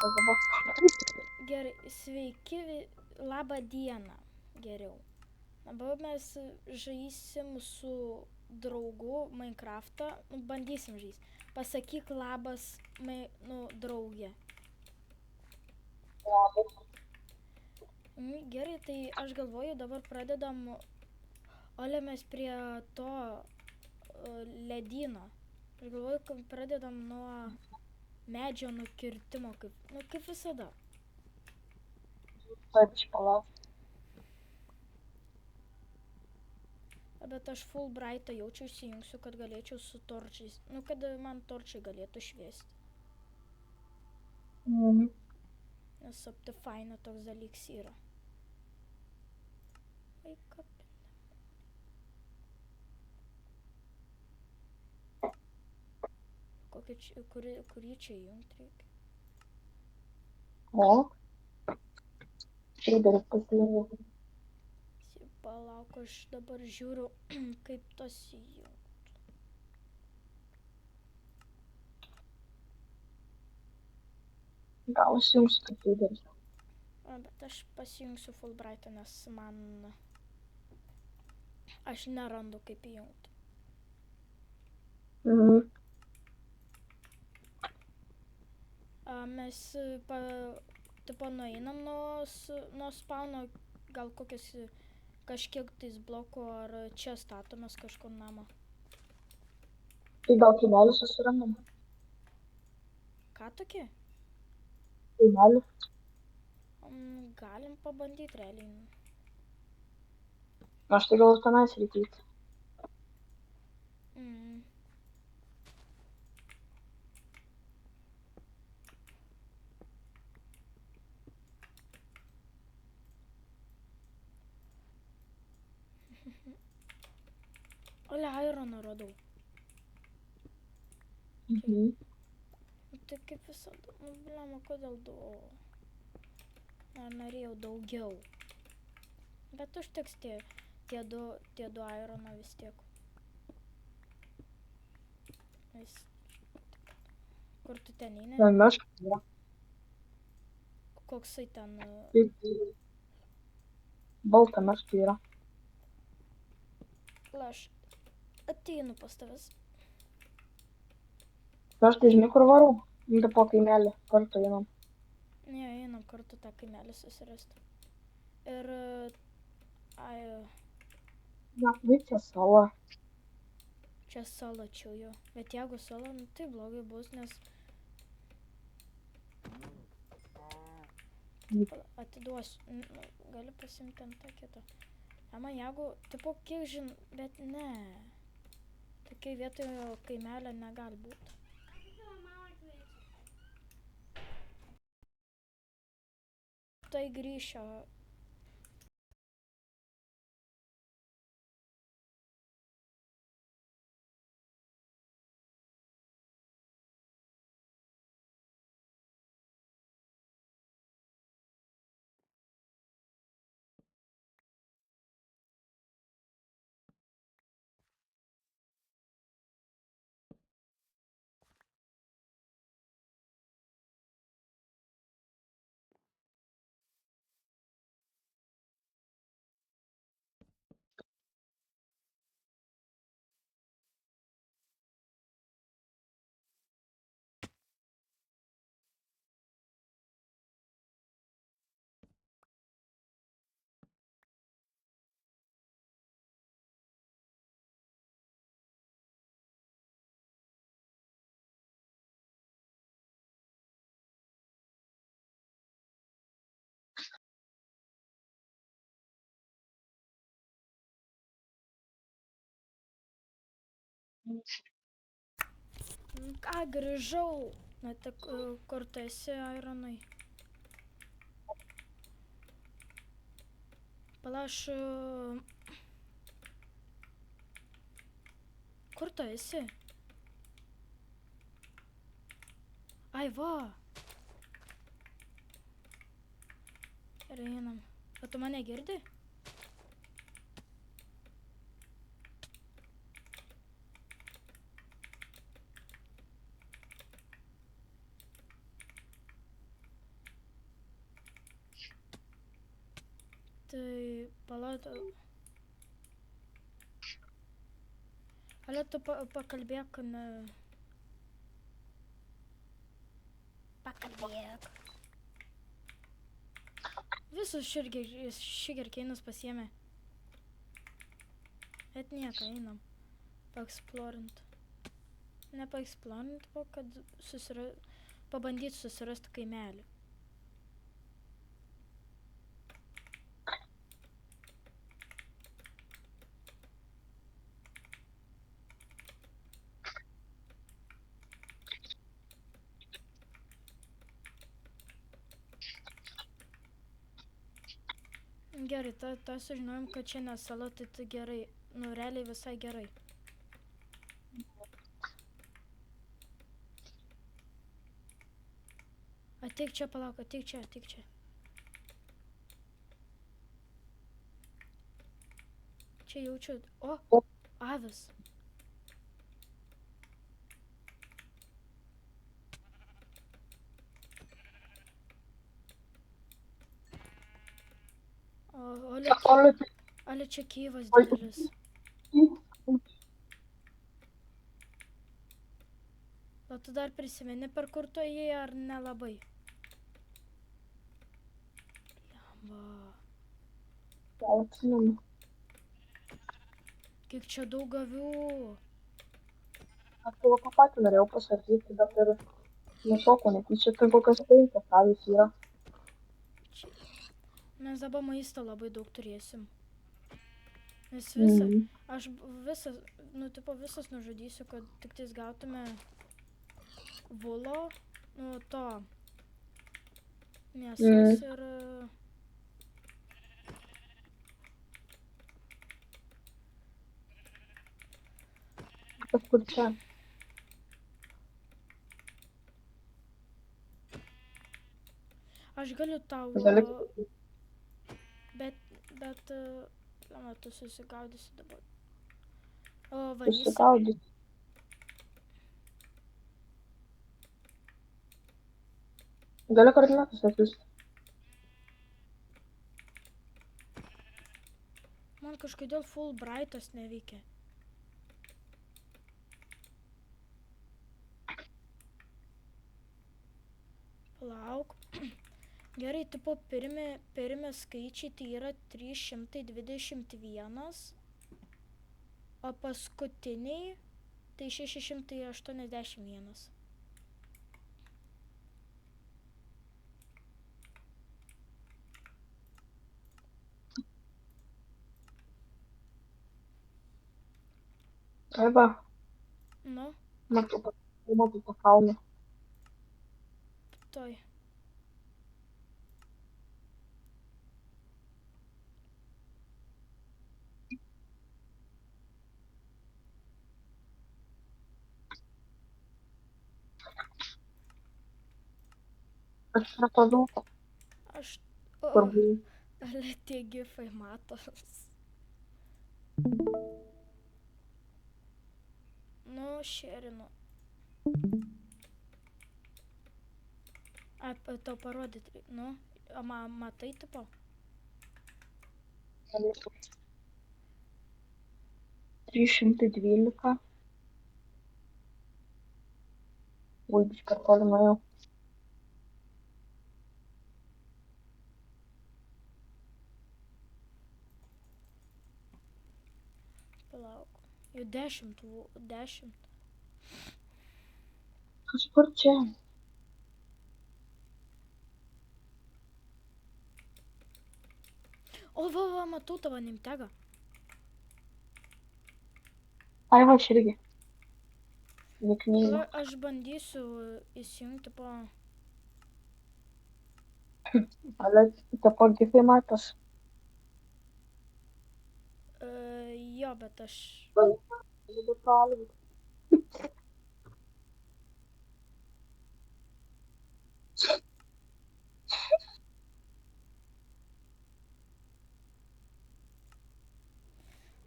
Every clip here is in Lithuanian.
viskas dabar. Gerai, sveiki, labą dieną geriau. Dabar mes žaisim su draugu Minecraftą, bandysim žaisti. Pasakyk labas, draugė. Labas. Gerai, tai aš galvoju, dabar pradedam, Ole, mes prie to ledyno. Aš galvoju, kad pradedam nuo medžio nukirtimo, kaip visada. Taip, palauk. Bet aš Fulbrightą jaučiu įsijungsiu, kad galėčiau su torčiais, kad man torčiai galėtų šviesti. Nes Optifine toks dalyks yra. Wake up. Kurį čia įjungti reikia? O? Šeideris pasilinkęs. Palauk, aš dabar žiūriu, kaip tas įjungti. Gal aš jums kaip šeideris. Bet aš pasijungsiu Fulbrightą, nes aš nerandu kaip įjungti. Mes nueinam nuo spauno, gal kažkiek tais blokų, ar čia statomės kažkur namą. Tai gal kaimelį susirandam? Ką tokie? Kaimelį? Galim pabandyti realiai. Aš tai gal tenais reikėti. Ole, ironą radau. Tai kaip visada, blema, kodėl norėjau daugiau. Bet užteks tie du ironą vis tiek. Kur tu ten eini? Meška yra. Koksai ten? Balta meška yra. Aš ateinu pas tavęs. Aš tai žinai kur varau? Po kaimelį kartu einam. Ne, einam kartu tą kaimelį susirasti. Ir... Na, čia sala. Čia sala čia jo. Bet jeigu sala, tai blogai bus, nes... Atiduosiu. Gali pasimti ant tą kitą. Man jeigu, kiek žin... Bet ne. Tokiai vietoje kaimelio negali būti. Tai grįšiu. Ką, grįžau. Na, tik kur tu esi, Ironai? Palaš... Kur tu esi? Ai, va. Gerai, einam. O tu mane girdi? Tai palauk. Ale tu pakalbėk, ne. Pakalbėk. Visus šigerkeinus pasiėmė. Bet nieko, einam. Paeksplorint. Ne paeksplorint, o kad pabandyt susirasti kaimelį. Gerai, tą sužinojom, kad čia ne sala, tai gerai. Nu, realiai visai gerai. Ateik čia, palauk, ateik čia. Čia jaučiu. O, avis. Ale čia kyvas didelis. O tu dar prisimeni, per kur tu ėjai, ar nelabai? Lemba. Atsimenu. Kiek čia daug avių. Aš tavo tą patį norėjau pasakyti, bet ir nešoko, nes čia ten kokios 5 avys yra. Mes dabar maisto labai daug turėsim. Nes aš visas, nu, tipo, visas nužudysiu, kad tik tais gautume vulo, nu, to mėsos ir... Kažkur čia. Aš galiu tau... Gali... Bet... Lama, tu susigaudysi dabar. O, varysi... Susigaudysi. Gali koordinatus atsiųsti. Man kažkodėl Fulbrightas neveikia. Palauk. Gerai, tipo, pirmi skaičiai tai yra 321, o paskutiniai tai 681. Eva. Nu? Matau tą kalną. Toj. Aš nepadau. Aš... Ale tie gifai matos. Nu, šerinu. Tau parodyti, nu, matai, tipo? 312. Oi, biškį per toli nuėjau. Palauk. Jau 10. Kažkur čia. O, va, matau tavo nimtegą. Ai, va, aš irgi. Niknėjau. Aš bandysiu įsijungti po... Ale tipo gifai matos. Jo, bet aš...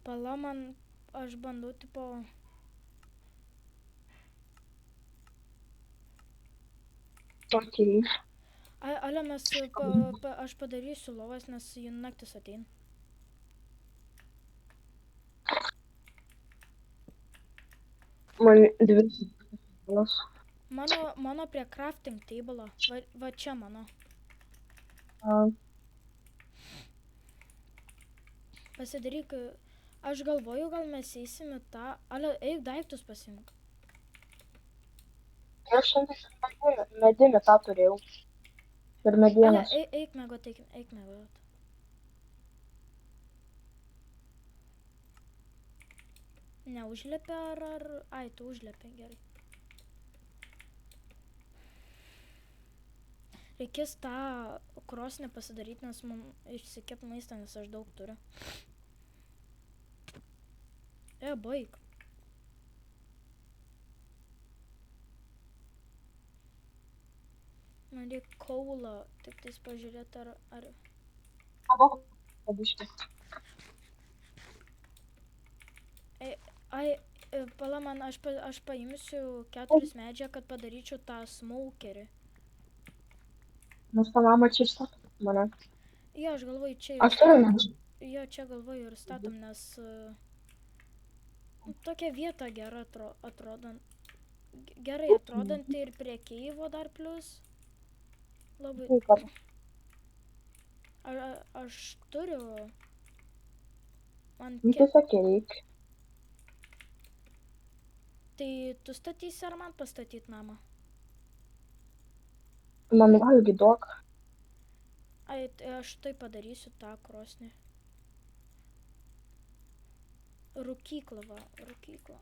Pala man, aš bandau, tipo... Okay. Ale mes, aš padarysiu lovas, nes jį naktis ateina. Man 2 Mano prie crafting table. Va čia mano. Pasidaryk, aš galvoju, gal mes eisim į tą, ale eik daiktus pasimk. Aš šiandien medinį tą turėjau. Ir Ale medienos. eik mėgot, eik mėgot. Neužlėpė ar... Ai, tu užlėpė, gerai. Reikės tą krosnį pasidaryti, nes man išsikep maistą, nes aš daug turiu. Baik. Man reikia kaulą, tik tais pažiūrėti ar... Pabiškį. Ai, pala man, aš paimsiu 4 medžią, kad padaryčiau tą smokerį. Mes tą namą čia išstatom mane. Jo, aš galvoju, čia Aš turiu medžių. Jo, čia galvoju ir statom, nes tokia vieta gera atrodant. Gerai atrodanti ir prie keivo dar plus. Labai... Aš turiu... Man tiesiog reikia. Tai tu statysi ar man pastatyti namą? Man valgy duok. Ai, tai aš tai padarysiu tą krosnį. Rūkyklą, va, rūkyklą.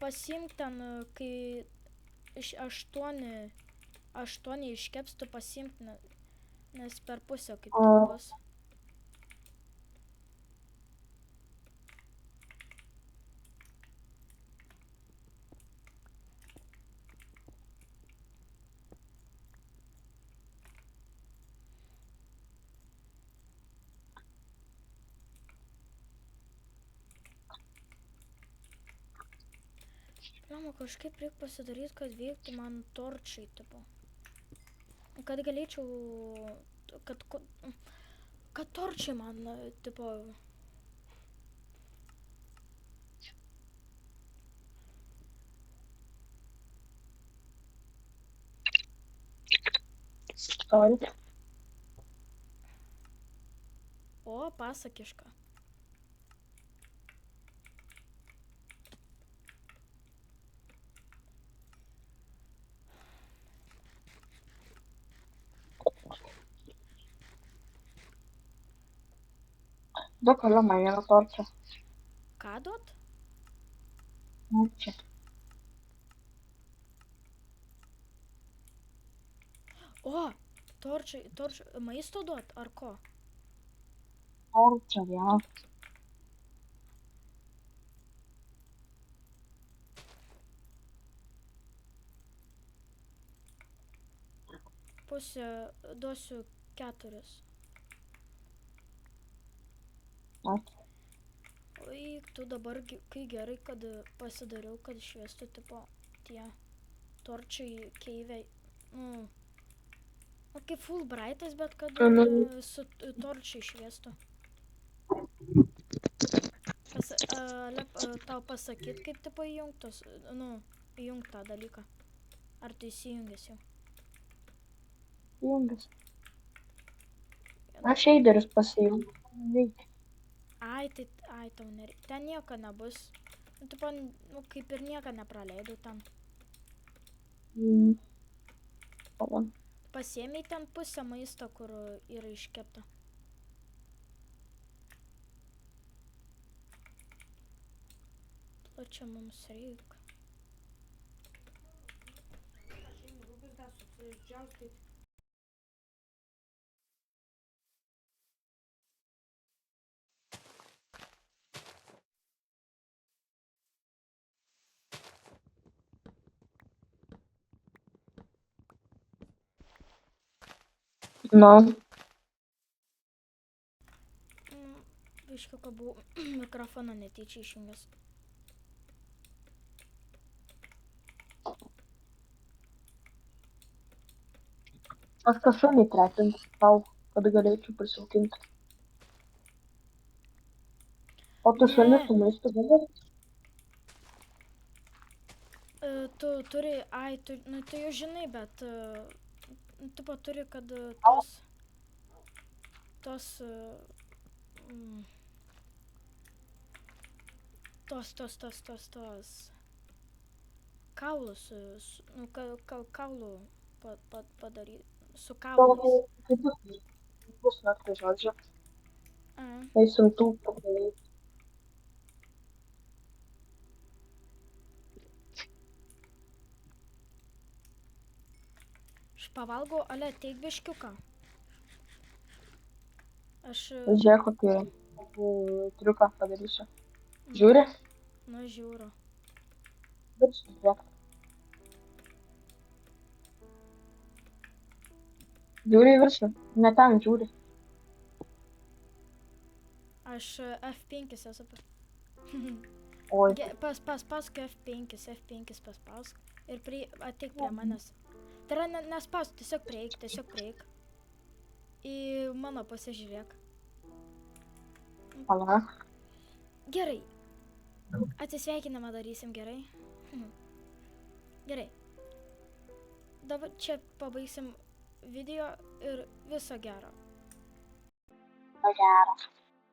Pasimk ten, kai iš 8 iškeps, tu pasimk, nes per pusę kaip tik bus. Mama, kažkaip reikia pasidaryti, kad veiktų man torčiai, tipo. Kad galėčiau... Kad torčiai man, tipo... Sorry. O, pasakiška. Duok man vieną torčią. Ką duot? Čia. O, torčiai, maisto duot, ar ko? Torčią vieną. Pusę duosiu 4. Oi, tu dabar, kai gerai, kad pasidariau, kad šviestų, tipo, tie torčiai keiviai, o kaip full brightas, bet kad su torčiai šviestų. Tau pasakyt, kaip, tipo, įjungtos, įjungt tą dalyką. Ar tu įsijungęs jau? Įjungęs. Aš eiderius pasijungiu. Ai, tau nereikia. Ten nieko nebus. Tipo, kaip ir nieko nepraleidau ten. Pasiėmei ten pusę maisto, kur yra iškepta. Čia mums reikia. Biškiu, kad buvau mikrofoną netyčia išjungęs. Aš tą šunį trepinti tau, kad galėčiau prisaukinti. O tu šunį Ne, su maistu gali? tu turi, nu tu jau žinai, bet, tipo turi, kad tos, tos kaulus, nu, kaulų padaryti, su kaulais. Kitus metus, žodžiu. A, Eisim tų padaryti. aš pavalgau, ale teik biškiuką. Aš, Žiūrėk, kokį triuką padarysiu. Žiūri? nu, žiūriu. Virš, žiūrėk. Žiūri į viršų? Ne ten, žiūri. Aš F5 esu. Oi. Paspausk F5 paspausk ir ateik prie manęs. Tai yra nespausk, tiesiog prieik. Į mano pusę žiūrėk. Pala. Gerai. Atsisveikinimą darysim, gerai? Gerai. Dabar čia pabaigsim video ir viso gero. Gero.